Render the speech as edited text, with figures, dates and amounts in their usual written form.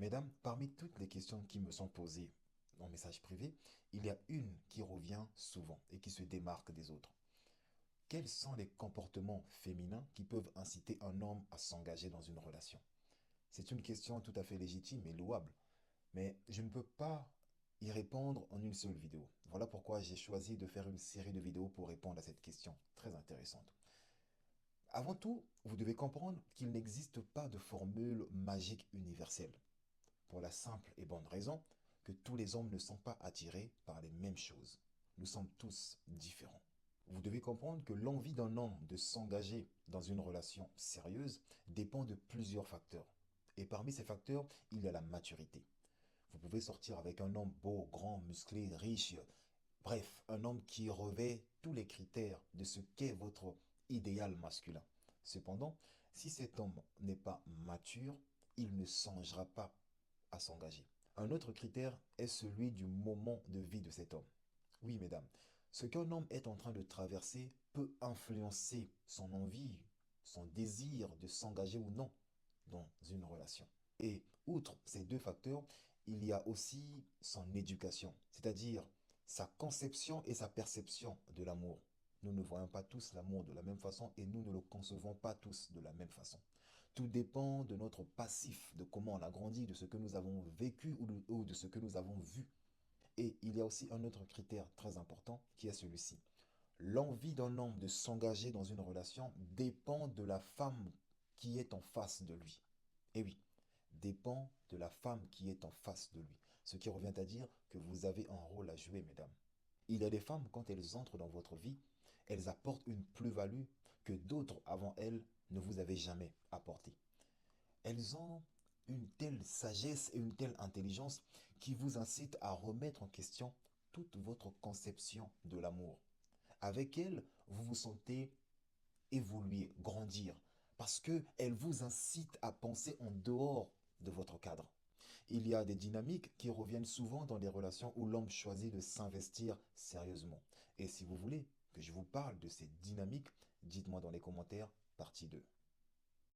Mesdames, parmi toutes les questions qui me sont posées en message privé, il y a une qui revient souvent et qui se démarque des autres. Quels sont les comportements féminins qui peuvent inciter un homme à s'engager dans une relation? C'est une question tout à fait légitime et louable, mais je ne peux pas y répondre en une seule vidéo. Voilà pourquoi j'ai choisi de faire une série de vidéos pour répondre à cette question très intéressante. Avant tout, vous devez comprendre qu'il n'existe pas de formule magique universelle, pour la simple et bonne raison que tous les hommes ne sont pas attirés par les mêmes choses. Nous sommes tous différents. Vous devez comprendre que l'envie d'un homme de s'engager dans une relation sérieuse dépend de plusieurs facteurs. Et parmi ces facteurs, il y a la maturité. Vous pouvez sortir avec un homme beau, grand, musclé, riche, bref, un homme qui revêt tous les critères de ce qu'est votre idéal masculin. Cependant, si cet homme n'est pas mature, il ne songera pas à s'engager. Un autre critère est celui du moment de vie de cet homme. Oui, mesdames, ce qu'un homme est en train de traverser peut influencer son envie, son désir de s'engager ou non dans une relation. Et outre ces deux facteurs, il y a aussi son éducation, c'est-à-dire sa conception et sa perception de l'amour. Nous ne voyons pas tous l'amour de la même façon et nous ne le concevons pas tous de la même façon. Tout dépend de notre passif, de comment on a grandi, de ce que nous avons vécu ou de ce que nous avons vu. Et il y a aussi un autre critère très important qui est celui-ci. L'envie d'un homme de s'engager dans une relation dépend de la femme qui est en face de lui. Et oui, dépend de la femme qui est en face de lui. Ce qui revient à dire que vous avez un rôle à jouer, mesdames. Il y a des femmes, quand elles entrent dans votre vie, elles apportent une plus-value que d'autres avant elles ne vous avaient jamais apportée. Elles ont une telle sagesse et une telle intelligence qui vous incite à remettre en question toute votre conception de l'amour. Avec elles, vous vous sentez évoluer, grandir, parce qu'elles vous incitent à penser en dehors de votre cadre. Il y a des dynamiques qui reviennent souvent dans les relations où l'homme choisit de s'investir sérieusement. Et si vous voulez que je vous parle de ces dynamiques, dites-moi dans les commentaires, partie 2.